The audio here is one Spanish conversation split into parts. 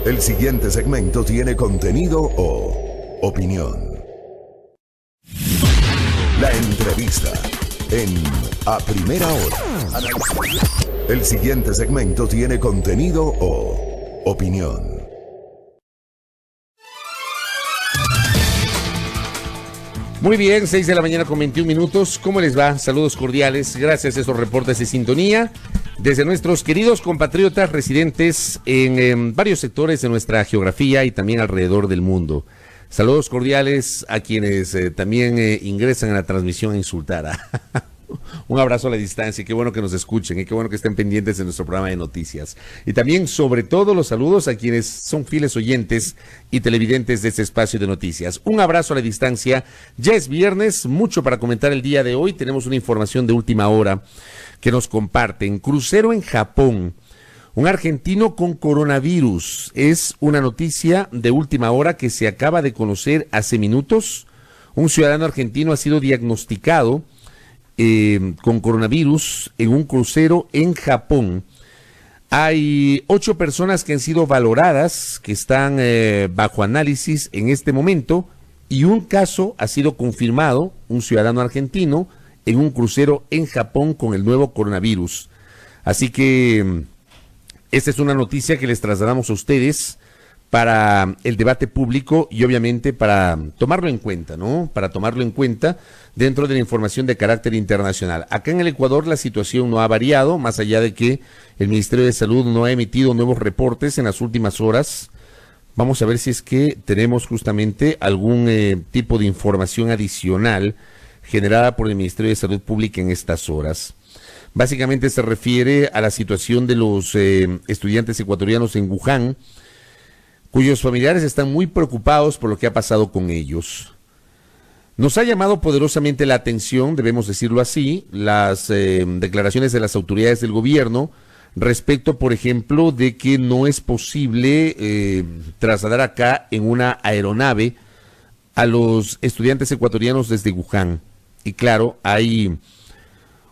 El siguiente segmento tiene contenido o opinión. La entrevista en A Primera Hora. El siguiente segmento tiene contenido o opinión. Muy bien, 6 de la mañana con 21 minutos. ¿Cómo les va? Saludos cordiales. Gracias a estos reportes de sintonía desde nuestros queridos compatriotas residentes en varios sectores de nuestra geografía y también alrededor del mundo. Saludos cordiales a quienes también ingresan a la transmisión a insultar. Un abrazo a la distancia, qué bueno que nos escuchen y qué bueno que estén pendientes de nuestro programa de noticias. Y también, sobre todo, los saludos a quienes son fieles oyentes y televidentes de este espacio de noticias. Un abrazo a la distancia. Ya es viernes, mucho para comentar el día de hoy. Tenemos una información de última hora que nos comparten. Crucero en Japón. Un argentino con coronavirus. Es una noticia de última hora que se acaba de conocer hace minutos. Un ciudadano argentino ha sido diagnosticado con coronavirus en un crucero en Japón. Hay 8 personas que han sido valoradas, que están bajo análisis en este momento, y un caso ha sido confirmado, un ciudadano argentino, en un crucero en Japón con el nuevo coronavirus. Así que esta es una noticia que les trasladamos a ustedes para el debate público y obviamente para tomarlo en cuenta, ¿no? Para tomarlo en cuenta dentro de la información de carácter internacional. Acá en el Ecuador la situación no ha variado, más allá de que el Ministerio de Salud no ha emitido nuevos reportes en las últimas horas. Vamos a ver si es que tenemos justamente algún tipo de información adicional generada por el Ministerio de Salud Pública en estas horas. Básicamente se refiere a la situación de los estudiantes ecuatorianos en Wuhan, cuyos familiares están muy preocupados por lo que ha pasado con ellos. Nos ha llamado poderosamente la atención, debemos decirlo así, las declaraciones de las autoridades del gobierno respecto, por ejemplo, de que no es posible trasladar acá en una aeronave a los estudiantes ecuatorianos desde Wuhan. Y claro, hay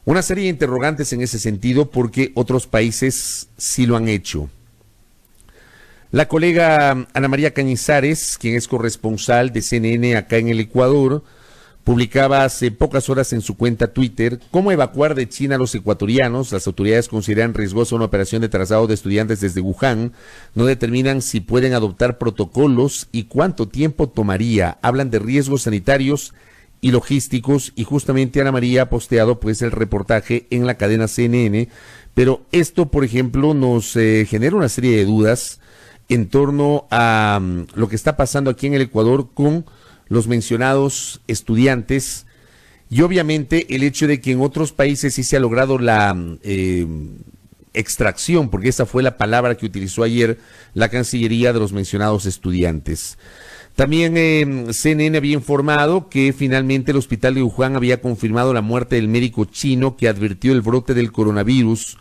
una serie de interrogantes en ese sentido porque otros países sí lo han hecho. La colega Ana María Cañizares, quien es corresponsal de CNN acá en el Ecuador, publicaba hace pocas horas en su cuenta Twitter cómo evacuar de China a los ecuatorianos. Las autoridades consideran riesgosa una operación de traslado de estudiantes desde Wuhan. No determinan si pueden adoptar protocolos y cuánto tiempo tomaría. Hablan de riesgos sanitarios y logísticos y justamente Ana María ha posteado pues el reportaje en la cadena CNN. Pero esto, por ejemplo, nos genera una serie de dudas en torno a lo que está pasando aquí en el Ecuador con los mencionados estudiantes y obviamente el hecho de que en otros países sí se ha logrado la extracción, porque esa fue la palabra que utilizó ayer la Cancillería de los mencionados estudiantes. También CNN había informado que finalmente el hospital de Wuhan había confirmado la muerte del médico chino que advirtió el brote del coronavirus,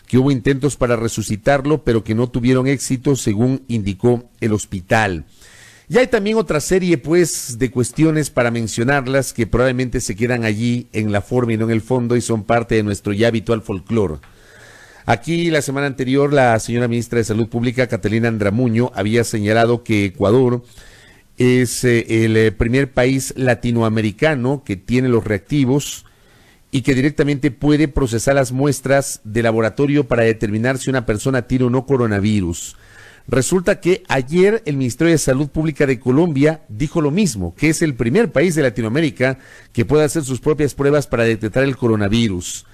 que hubo intentos para resucitarlo, pero que no tuvieron éxito, según indicó el hospital. Y hay también otra serie, pues, de cuestiones para mencionarlas que probablemente se quedan allí en la forma y no en el fondo y son parte de nuestro ya habitual folclore. Aquí, la semana anterior, la señora ministra de Salud Pública, Catalina Andramuño, había señalado que Ecuador es el primer país latinoamericano que tiene los reactivos y que directamente puede procesar las muestras de laboratorio para determinar si una persona tiene o no coronavirus. Resulta que ayer el Ministerio de Salud Pública de Colombia dijo lo mismo, que es el primer país de Latinoamérica que puede hacer sus propias pruebas para detectar el coronavirus.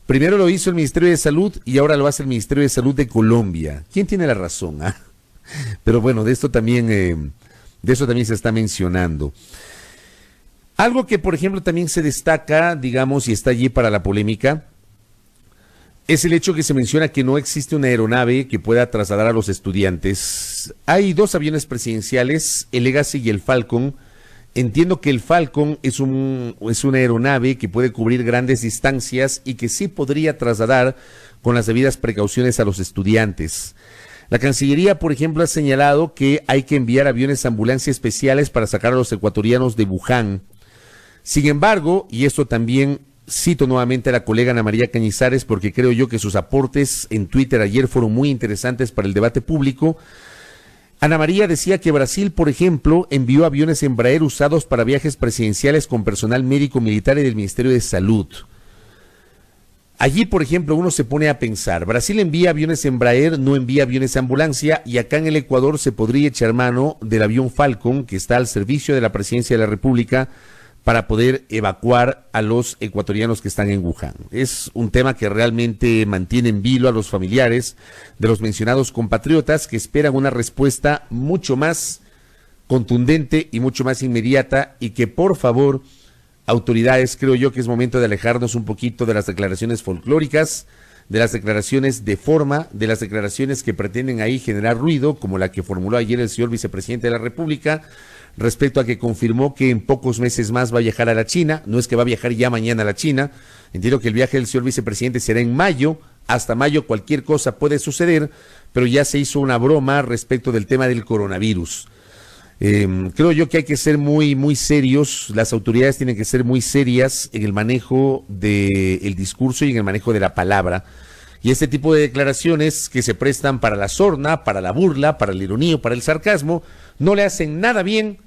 Primero lo hizo el Ministerio de Salud y ahora lo hace el Ministerio de Salud de Colombia. ¿Quién tiene la razón? Pero bueno, de esto también se está mencionando. Algo que, por ejemplo, también se destaca, digamos, y está allí para la polémica, es el hecho que se menciona que no existe una aeronave que pueda trasladar a los estudiantes. Hay 2 aviones presidenciales, el Legacy y el Falcon. Entiendo que el Falcon es una aeronave que puede cubrir grandes distancias y que sí podría trasladar con las debidas precauciones a los estudiantes. La Cancillería, por ejemplo, ha señalado que hay que enviar aviones ambulancia especiales para sacar a los ecuatorianos de Wuhan. Sin embargo, y esto también cito nuevamente a la colega Ana María Cañizares porque creo yo que sus aportes en Twitter ayer fueron muy interesantes para el debate público, Ana María decía que Brasil, por ejemplo, envió aviones Embraer usados para viajes presidenciales con personal médico militar y del Ministerio de Salud. Allí, por ejemplo, uno se pone a pensar, Brasil envía aviones Embraer, no envía aviones ambulancia, y acá en el Ecuador se podría echar mano del avión Falcon, que está al servicio de la Presidencia de la República, para poder evacuar a los ecuatorianos que están en Wuhan. Es un tema que realmente mantiene en vilo a los familiares de los mencionados compatriotas que esperan una respuesta mucho más contundente y mucho más inmediata, y que por favor, autoridades, creo yo que es momento de alejarnos un poquito de las declaraciones folclóricas, de las declaraciones de forma, de las declaraciones que pretenden ahí generar ruido, como la que formuló ayer el señor vicepresidente de la República, respecto a que confirmó que en pocos meses más va a viajar a la China. No es que va a viajar ya mañana a la China, entiendo que el viaje del señor vicepresidente será en mayo, hasta mayo cualquier cosa puede suceder, pero ya se hizo una broma respecto del tema del coronavirus. Creo yo que hay que ser muy serios, las autoridades tienen que ser muy serias en el manejo del discurso y en el manejo de la palabra, y este tipo de declaraciones que se prestan para la sorna, para la burla, para la ironía, para el sarcasmo, no le hacen nada bien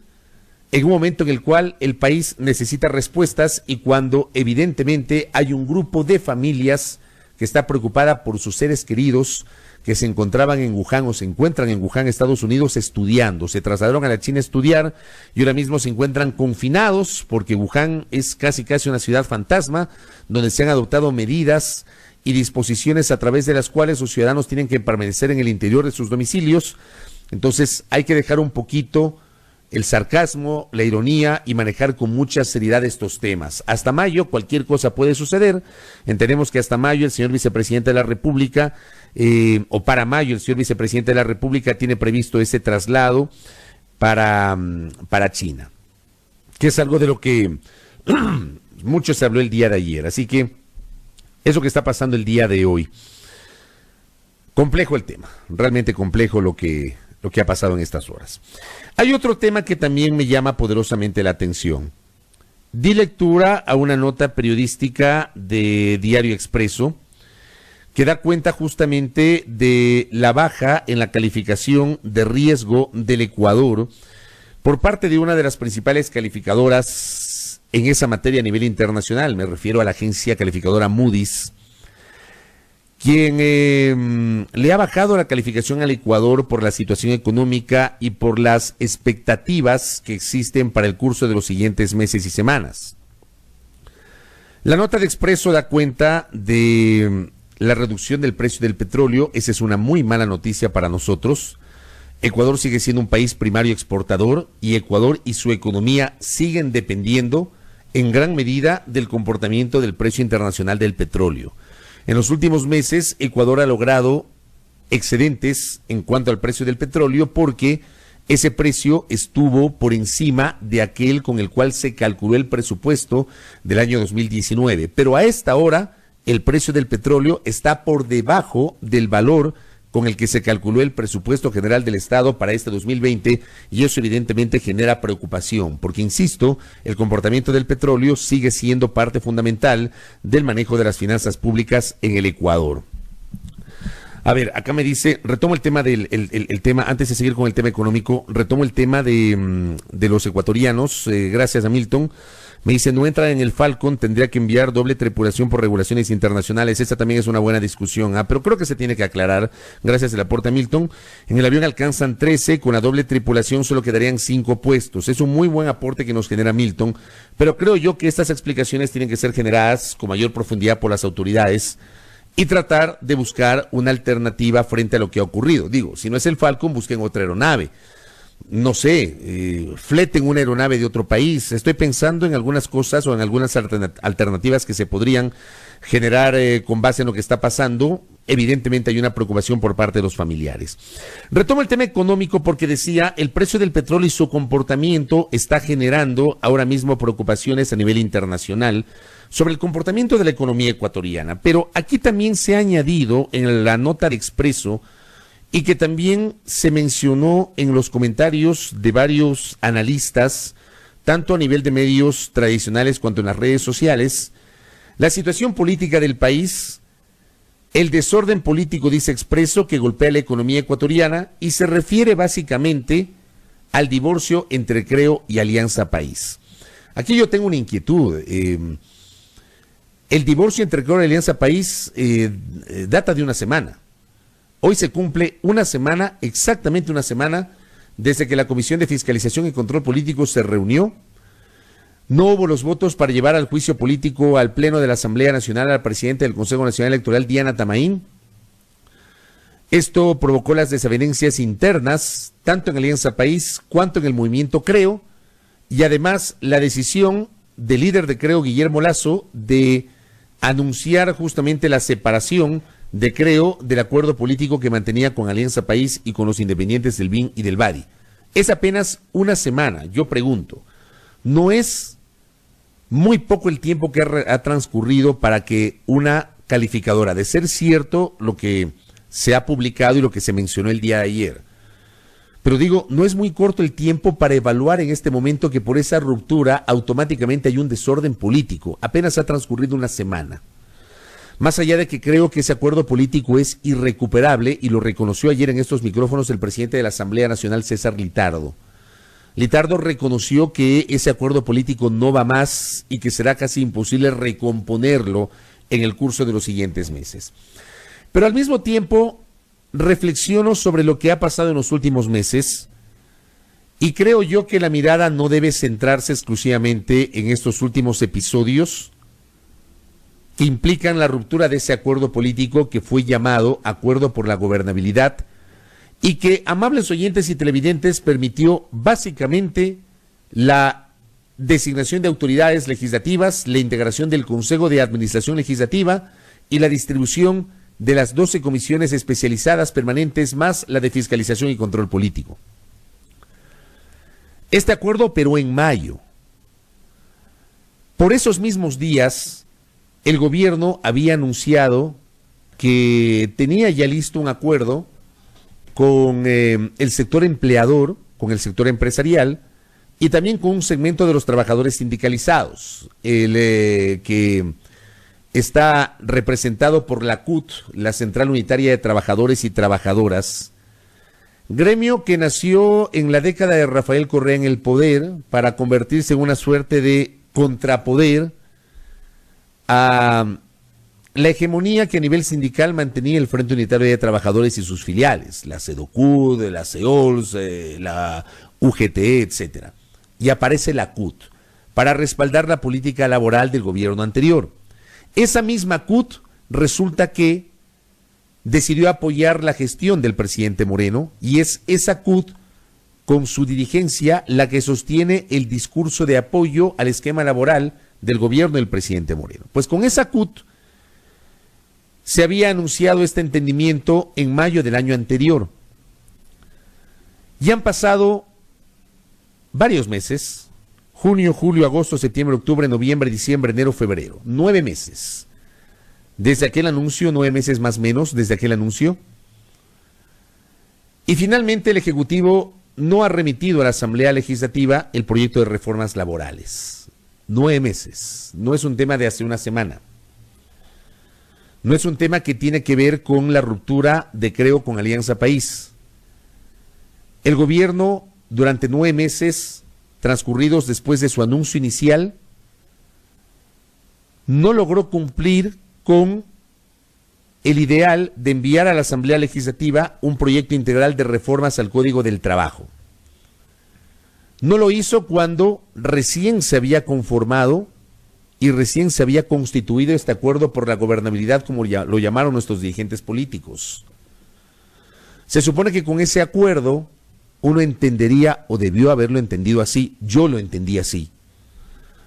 en un momento en el cual el país necesita respuestas y cuando evidentemente hay un grupo de familias que está preocupada por sus seres queridos que se encontraban en Wuhan o se encuentran en Wuhan, Estados Unidos, estudiando. Se trasladaron a la China a estudiar y ahora mismo se encuentran confinados porque Wuhan es casi una ciudad fantasma donde se han adoptado medidas y disposiciones a través de las cuales sus ciudadanos tienen que permanecer en el interior de sus domicilios. Entonces hay que dejar un poquito el sarcasmo, la ironía y manejar con mucha seriedad estos temas. Hasta mayo cualquier cosa puede suceder. Entendemos que hasta mayo el señor vicepresidente de la República, o para mayo el señor vicepresidente de la República tiene previsto ese traslado para China, que es algo de lo que mucho se habló el día de ayer. Así que eso que está pasando el día de hoy. Complejo el tema, realmente complejo lo que ha pasado en estas horas. Hay otro tema que también me llama poderosamente la atención. Di lectura a una nota periodística de Diario Expreso que da cuenta justamente de la baja en la calificación de riesgo del Ecuador por parte de una de las principales calificadoras en esa materia a nivel internacional. Me refiero a la agencia calificadora Moody's, quien le ha bajado la calificación al Ecuador por la situación económica y por las expectativas que existen para el curso de los siguientes meses y semanas. La nota de Expreso da cuenta de la reducción del precio del petróleo. Esa es una muy mala noticia para nosotros. Ecuador sigue siendo un país primario exportador y Ecuador y su economía siguen dependiendo en gran medida del comportamiento del precio internacional del petróleo. En los últimos meses, Ecuador ha logrado excedentes en cuanto al precio del petróleo porque ese precio estuvo por encima de aquel con el cual se calculó el presupuesto del año 2019. Pero a esta hora, el precio del petróleo está por debajo del valor con el que se calculó el presupuesto general del Estado para este 2020, y eso evidentemente genera preocupación, porque insisto, el comportamiento del petróleo sigue siendo parte fundamental del manejo de las finanzas públicas en el Ecuador. A ver, acá me dice, retomo el tema el tema, antes de seguir con el tema económico, retomo el tema de los ecuatorianos, gracias a Milton. Me dice, no entra en el Falcon, tendría que enviar doble tripulación por regulaciones internacionales. Esa también es una buena discusión, pero creo que se tiene que aclarar, gracias al aporte a Milton. En el avión alcanzan 13, con la doble tripulación solo quedarían 5 puestos. Es un muy buen aporte que nos genera Milton, pero creo yo que estas explicaciones tienen que ser generadas con mayor profundidad por las autoridades y tratar de buscar una alternativa frente a lo que ha ocurrido. Digo, si no es el Falcon, busquen otra aeronave. No sé, fleten una aeronave de otro país. Estoy pensando en algunas cosas o en algunas alternativas que se podrían generar con base en lo que está pasando. Evidentemente hay una preocupación por parte de los familiares. Retomo el tema económico porque decía, el precio del petróleo y su comportamiento está generando ahora mismo preocupaciones a nivel internacional sobre el comportamiento de la economía ecuatoriana. Pero aquí también se ha añadido en la nota de Expreso, y que también se mencionó en los comentarios de varios analistas, tanto a nivel de medios tradicionales cuanto en las redes sociales, la situación política del país El desorden político, dice Expreso, que golpea la economía ecuatoriana y se refiere básicamente al divorcio entre Creo y Alianza País. Aquí yo tengo una inquietud. El divorcio entre Creo y Alianza País data de una semana. Hoy se cumple una semana, exactamente una semana, desde que la Comisión de Fiscalización y Control Político se reunió. No hubo los votos para llevar al juicio político al Pleno de la Asamblea Nacional al presidente del Consejo Nacional Electoral, Diana Tamaín. Esto provocó las desavenencias internas, tanto en Alianza País cuanto en el movimiento Creo, y además la decisión del líder de Creo, Guillermo Lasso, de anunciar justamente la separación de Creo del acuerdo político que mantenía con Alianza País y con los independientes del BIN y del BADI. Es apenas una semana. Yo pregunto, ¿no es muy poco el tiempo que ha transcurrido para que una calificadora, de ser cierto lo que se ha publicado y lo que se mencionó el día de ayer, pero digo, no es muy corto el tiempo para evaluar en este momento que por esa ruptura automáticamente hay un desorden político? Apenas ha transcurrido una semana. Más allá de que creo que ese acuerdo político es irrecuperable, y lo reconoció ayer en estos micrófonos el presidente de la Asamblea Nacional, César Litardo. Litardo reconoció que ese acuerdo político no va más y que será casi imposible recomponerlo en el curso de los siguientes meses. Pero al mismo tiempo reflexiono sobre lo que ha pasado en los últimos meses y creo yo que la mirada no debe centrarse exclusivamente en estos últimos episodios que implican la ruptura de ese acuerdo político que fue llamado Acuerdo por la Gobernabilidad y que, amables oyentes y televidentes, permitió básicamente la designación de autoridades legislativas, la integración del Consejo de Administración Legislativa y la distribución de las 12 comisiones especializadas permanentes, más la de fiscalización y control político. Este acuerdo operó en mayo. Por esos mismos días, el gobierno había anunciado que tenía ya listo un acuerdo con el sector empleador, con el sector empresarial y también con un segmento de los trabajadores sindicalizados, el que está representado por la CUT, la Central Unitaria de Trabajadores y Trabajadoras, gremio que nació en la década de Rafael Correa en el poder para convertirse en una suerte de contrapoder a la hegemonía que a nivel sindical mantenía el Frente Unitario de Trabajadores y sus filiales, la CEDOCUD, la CEOLS, la UGT, etcétera. Y aparece la CUT para respaldar la política laboral del gobierno anterior. Esa misma CUT resulta que decidió apoyar la gestión del presidente Moreno y es esa CUT con su dirigencia la que sostiene el discurso de apoyo al esquema laboral del gobierno del presidente Moreno. Pues con esa CUT se había anunciado este entendimiento en mayo del año anterior. Ya han pasado varios meses, junio, julio, agosto, septiembre, octubre, noviembre, diciembre, enero, febrero, 9 meses. Desde aquel anuncio, 9 meses más o menos, desde aquel anuncio. Y finalmente el Ejecutivo no ha remitido a la Asamblea Legislativa el proyecto de reformas laborales. 9 meses, no es un tema de hace una semana. No es un tema que tiene que ver con la ruptura de Creo con Alianza País. El gobierno, durante 9 meses transcurridos después de su anuncio inicial, no logró cumplir con el ideal de enviar a la Asamblea Legislativa un proyecto integral de reformas al Código del Trabajo. No lo hizo cuando recién se había conformado y recién se había constituido este acuerdo por la gobernabilidad, como lo llamaron nuestros dirigentes políticos. Se supone que con ese acuerdo uno entendería, o debió haberlo entendido así, yo lo entendí así.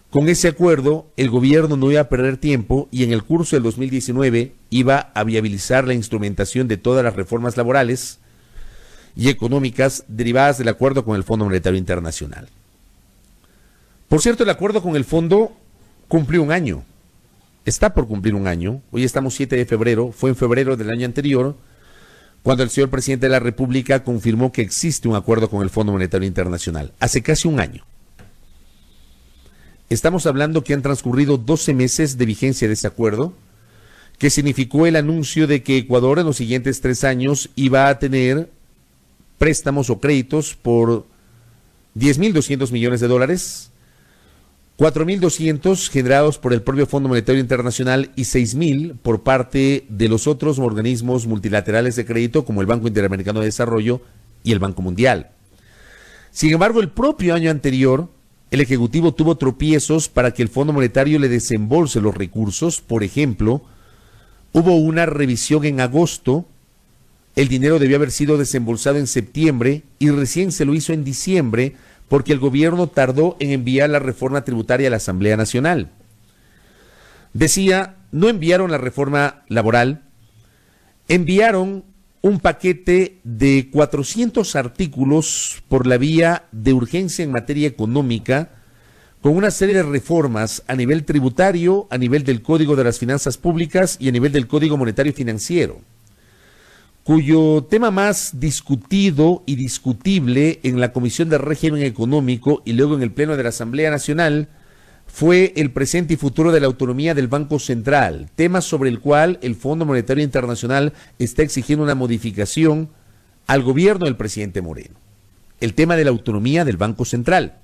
Con ese acuerdo el gobierno no iba a perder tiempo y en el curso del 2019 iba a viabilizar la instrumentación de todas las reformas laborales y económicas derivadas del acuerdo con el Fondo Monetario Internacional. Por cierto, el acuerdo con el fondo cumplió un año, está por cumplir un año. Hoy estamos 7 de febrero, fue en febrero del año anterior cuando el señor presidente de la República confirmó que existe un acuerdo con el Fondo Monetario Internacional, hace casi un año. Estamos hablando que han transcurrido 12 meses de vigencia de ese acuerdo, que significó el anuncio de que Ecuador en los siguientes 3 años iba a tener préstamos o créditos por 10.200 millones de dólares, 4.200 generados por el propio Fondo Monetario Internacional y 6.000 por parte de los otros organismos multilaterales de crédito como el Banco Interamericano de Desarrollo y el Banco Mundial. Sin embargo, el propio año anterior, el Ejecutivo tuvo tropiezos para que el Fondo Monetario le desembolse los recursos. Por ejemplo, hubo una revisión en agosto, el dinero debió haber sido desembolsado en septiembre y recién se lo hizo en diciembre porque el gobierno tardó en enviar la reforma tributaria a la Asamblea Nacional. Decía, no enviaron la reforma laboral, enviaron un paquete de 400 artículos por la vía de urgencia en materia económica, con una serie de reformas a nivel tributario, a nivel del Código de las Finanzas Públicas y a nivel del Código Monetario Financiero, cuyo tema más discutido y discutible en la Comisión de Régimen Económico y luego en el Pleno de la Asamblea Nacional fue el presente y futuro de la autonomía del Banco Central, tema sobre el cual el Fondo Monetario Internacional está exigiendo una modificación al gobierno del presidente Moreno. El tema de la autonomía del Banco Central.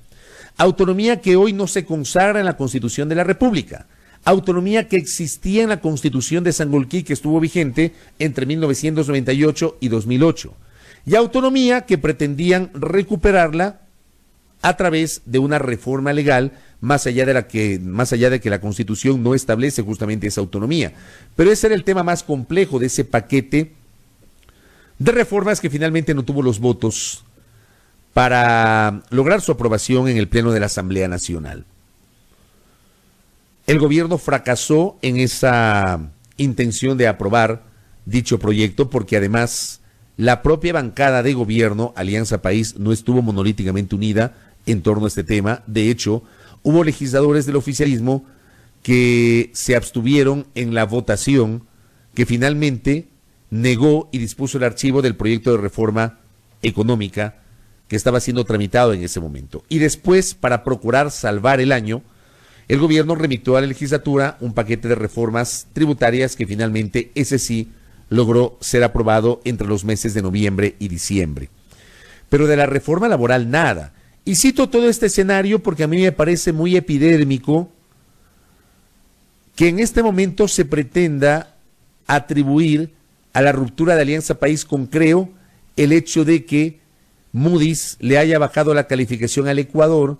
Autonomía que hoy no se consagra en la Constitución de la República. Autonomía que existía en la Constitución de Sangolquí, que estuvo vigente entre 1998 y 2008. Y autonomía que pretendían recuperarla a través de una reforma legal, más allá de que la Constitución no establece justamente esa autonomía. Pero ese era el tema más complejo de ese paquete de reformas que finalmente no tuvo los votos para lograr su aprobación en el Pleno de la Asamblea Nacional. El gobierno fracasó en esa intención de aprobar dicho proyecto porque además la propia bancada de gobierno, Alianza País, no estuvo monolíticamente unida en torno a este tema. De hecho, hubo legisladores del oficialismo que se abstuvieron en la votación que finalmente negó y dispuso el archivo del proyecto de reforma económica que estaba siendo tramitado en ese momento. Y después, para procurar salvar el año, el gobierno remitió a la legislatura un paquete de reformas tributarias que finalmente, ese sí, logró ser aprobado entre los meses de noviembre y diciembre. Pero de la reforma laboral nada. Y cito todo este escenario porque a mí me parece muy epidérmico que en este momento se pretenda atribuir a la ruptura de Alianza País con Creo el hecho de que Moody's le haya bajado la calificación al Ecuador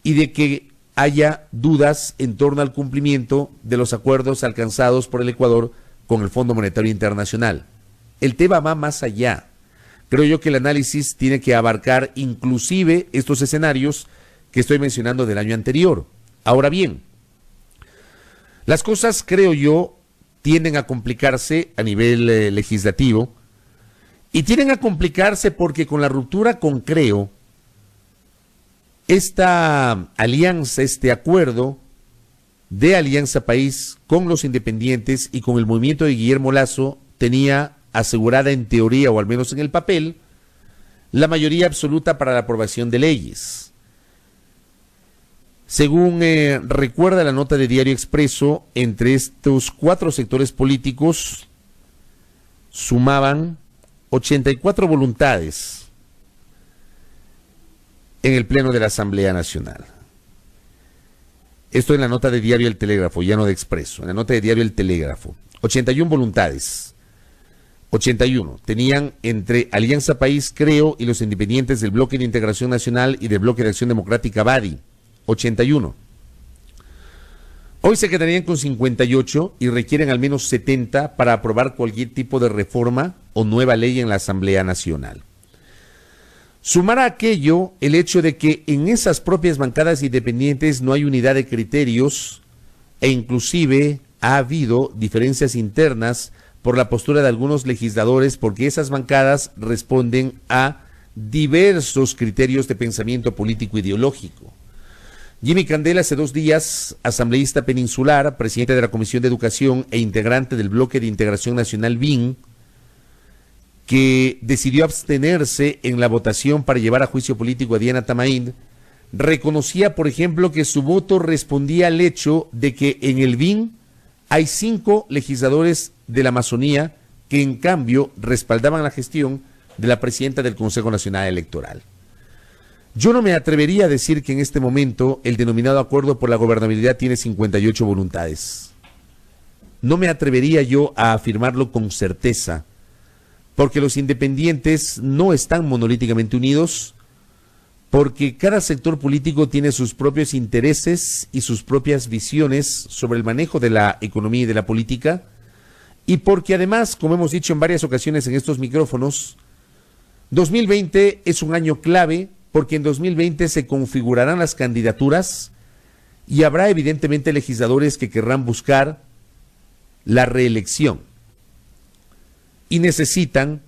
y de que haya dudas en torno al cumplimiento de los acuerdos alcanzados por el Ecuador con el Fondo Monetario Internacional. El tema va más allá. Creo yo que el análisis tiene que abarcar inclusive estos escenarios que estoy mencionando del año anterior. Ahora bien, las cosas, creo yo, tienden a complicarse a nivel legislativo y tienden a complicarse porque con la ruptura con Creo, esta alianza, este acuerdo de Alianza País con los independientes y con el movimiento de Guillermo Lasso tenía asegurada en teoría, o al menos en el papel, la mayoría absoluta para la aprobación de leyes. Según recuerda la nota de Diario Expreso, entre estos 4 sectores políticos sumaban 84 voluntades en el Pleno de la Asamblea Nacional. Esto en la nota de Diario El Telégrafo, ya no de Expreso, en la nota de Diario El Telégrafo. 81 voluntades. 81 tenían entre Alianza País, Creo y los independientes del Bloque de Integración Nacional y del Bloque de Acción Democrática BADI. 81. Hoy se quedarían con 58 y requieren al menos 70 para aprobar cualquier tipo de reforma o nueva ley en la Asamblea Nacional. Sumar a aquello el hecho de que en esas propias bancadas independientes no hay unidad de criterios e inclusive ha habido diferencias internas por la postura de algunos legisladores porque esas bancadas responden a diversos criterios de pensamiento político ideológico. Jimmy Candela, hace 2 días, asambleísta peninsular, presidente de la Comisión de Educación e integrante del Bloque de Integración Nacional BIN, que decidió abstenerse en la votación para llevar a juicio político a Diana Tamaín, reconocía, por ejemplo, que su voto respondía al hecho de que en el BIN Hay 5 legisladores de la Amazonía que en cambio respaldaban la gestión de la presidenta del Consejo Nacional Electoral. Yo no me atrevería a decir que en este momento el denominado acuerdo por la gobernabilidad tiene 58 voluntades. No me atrevería yo a afirmarlo con certeza, porque los independientes no están monolíticamente unidos, porque cada sector político tiene sus propios intereses y sus propias visiones sobre el manejo de la economía y de la política, y porque además, como hemos dicho en varias ocasiones en estos micrófonos, 2020 es un año clave porque en 2020 se configurarán las candidaturas y habrá evidentemente legisladores que querrán buscar la reelección y necesitan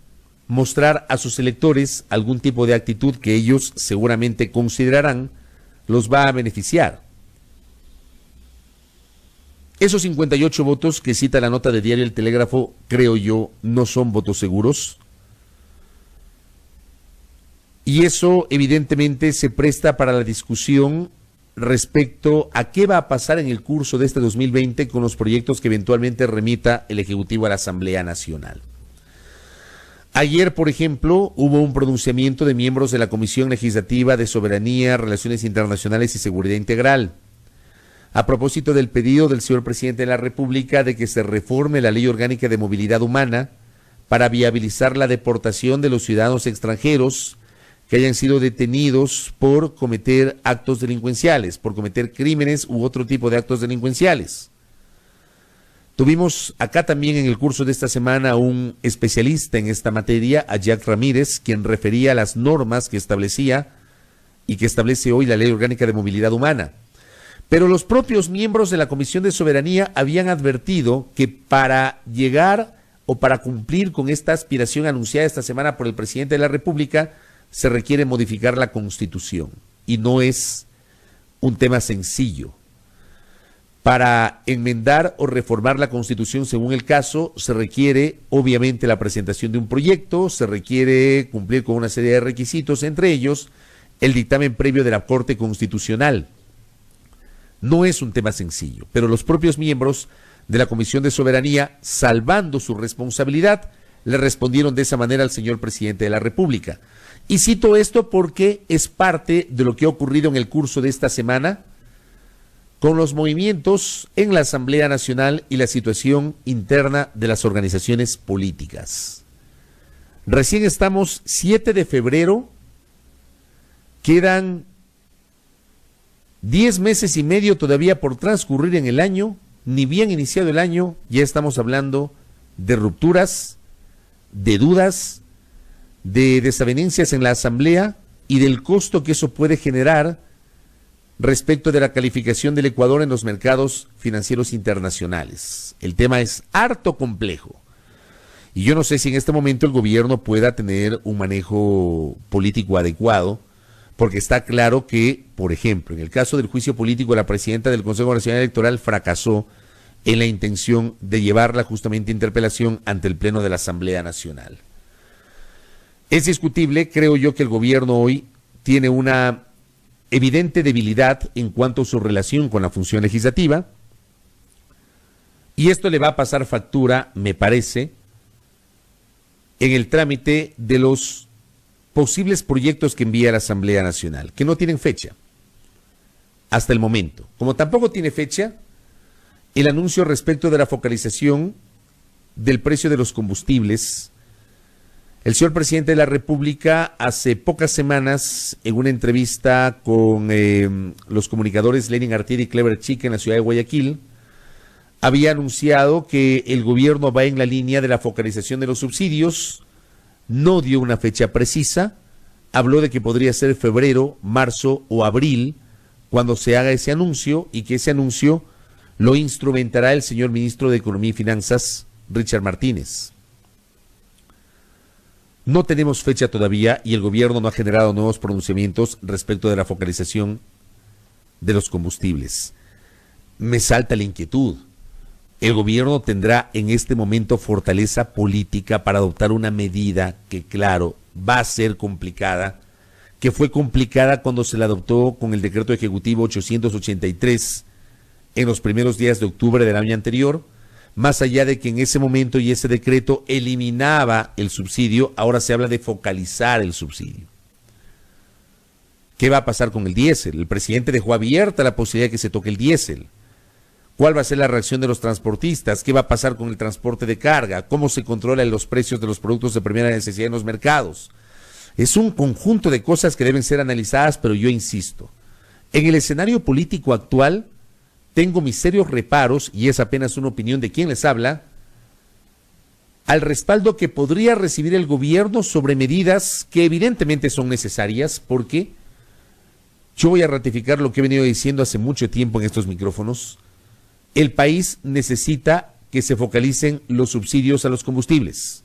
mostrar a sus electores algún tipo de actitud que ellos seguramente considerarán los va a beneficiar. Esos 58 votos que cita la nota de diario El Telégrafo, creo yo, no son votos seguros. Y eso evidentemente se presta para la discusión respecto a qué va a pasar en el curso de este 2020 con los proyectos que eventualmente remita el Ejecutivo a la Asamblea Nacional. Ayer, por ejemplo, hubo un pronunciamiento de miembros de la Comisión Legislativa de Soberanía, Relaciones Internacionales y Seguridad Integral, a propósito del pedido del señor presidente de la República de que se reforme la Ley Orgánica de Movilidad Humana para viabilizar la deportación de los ciudadanos extranjeros que hayan sido detenidos por cometer actos delincuenciales, por cometer crímenes u otro tipo de actos delincuenciales. Tuvimos acá también en el curso de esta semana un especialista en esta materia, a Jack Ramírez, quien refería a las normas que establecía y que establece hoy la Ley Orgánica de Movilidad Humana. Pero los propios miembros de la Comisión de Soberanía habían advertido que para llegar o para cumplir con esta aspiración anunciada esta semana por el presidente de la República, se requiere modificar la Constitución. Y no es un tema sencillo. Para enmendar o reformar la Constitución según el caso, se requiere obviamente la presentación de un proyecto, se requiere cumplir con una serie de requisitos, entre ellos el dictamen previo de la Corte Constitucional. No es un tema sencillo, pero los propios miembros de la Comisión de Soberanía, salvando su responsabilidad, le respondieron de esa manera al señor presidente de la República. Y cito esto porque es parte de lo que ha ocurrido en el curso de esta semana con los movimientos en la Asamblea Nacional y la situación interna de las organizaciones políticas. Recién estamos 7 de febrero, quedan 10 meses y medio todavía por transcurrir en el año, ni bien iniciado el año, ya estamos hablando de rupturas, de dudas, de desavenencias en la Asamblea y del costo que eso puede generar respecto de la calificación del Ecuador en los mercados financieros internacionales. El tema es harto complejo. Y yo no sé si en este momento el gobierno pueda tener un manejo político adecuado, porque está claro que, por ejemplo, en el caso del juicio político, la presidenta del Consejo Nacional Electoral fracasó en la intención de llevarla justamente a interpelación ante el Pleno de la Asamblea Nacional. Es discutible, creo yo, que el gobierno hoy tiene una evidente debilidad en cuanto a su relación con la función legislativa, y esto le va a pasar factura, me parece, en el trámite de los posibles proyectos que envía la Asamblea Nacional, que no tienen fecha hasta el momento. Como tampoco tiene fecha el anuncio respecto de la focalización del precio de los combustibles. El señor presidente de la República hace pocas semanas, en una entrevista con los comunicadores Lenin Artieda y Clever Chica en la ciudad de Guayaquil, había anunciado que el gobierno va en la línea de la focalización de los subsidios. No dio una fecha precisa, habló de que podría ser febrero, marzo o abril cuando se haga ese anuncio, y que ese anuncio lo instrumentará el señor ministro de Economía y Finanzas, Richard Martínez. No tenemos fecha todavía y el gobierno no ha generado nuevos pronunciamientos respecto de la focalización de los combustibles. Me salta la inquietud. El gobierno tendrá en este momento fortaleza política para adoptar una medida que, claro, va a ser complicada, que fue complicada cuando se la adoptó con el decreto ejecutivo 883 en los primeros días de octubre del año anterior, más allá de que en ese momento y ese decreto eliminaba el subsidio, ahora se habla de focalizar el subsidio. ¿Qué va a pasar con el diésel? El presidente dejó abierta la posibilidad de que se toque el diésel. ¿Cuál va a ser la reacción de los transportistas? ¿Qué va a pasar con el transporte de carga? ¿Cómo se controlan los precios de los productos de primera necesidad en los mercados? Es un conjunto de cosas que deben ser analizadas, pero yo insisto, en el escenario político actual tengo mis serios reparos, y es apenas una opinión de quien les habla, al respaldo que podría recibir el gobierno sobre medidas que evidentemente son necesarias, porque yo voy a ratificar lo que he venido diciendo hace mucho tiempo en estos micrófonos. El país necesita que se focalicen los subsidios a los combustibles.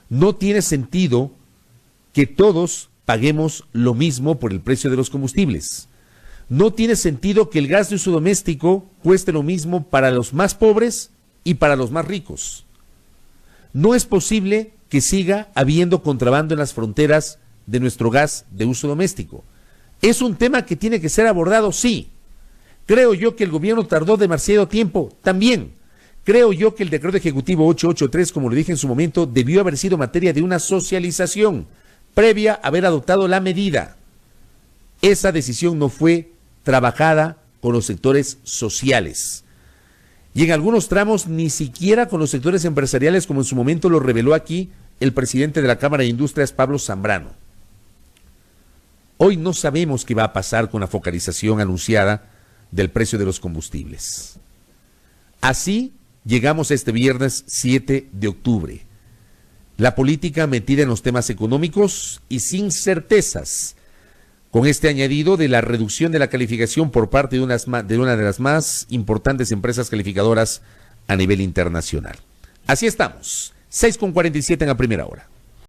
No tiene sentido que todos paguemos lo mismo por el precio de los combustibles. No tiene sentido que el gas de uso doméstico cueste lo mismo para los más pobres y para los más ricos. No es posible que siga habiendo contrabando en las fronteras de nuestro gas de uso doméstico. ¿Es un tema que tiene que ser abordado? Sí. ¿Creo yo que el gobierno tardó demasiado tiempo? También. Creo yo que el decreto ejecutivo 883, como lo dije en su momento, debió haber sido materia de una socialización previa a haber adoptado la medida. Esa decisión no fue trabajada con los sectores sociales. Y en algunos tramos ni siquiera con los sectores empresariales, como en su momento lo reveló aquí el presidente de la Cámara de Industrias, Pablo Zambrano. Hoy no sabemos qué va a pasar con la focalización anunciada del precio de los combustibles. Así llegamos a este viernes 7 de octubre. La política metida en los temas económicos y sin certezas, con este añadido de la reducción de la calificación por parte de una de las más importantes empresas calificadoras a nivel internacional. Así estamos, 6:47 en la primera hora.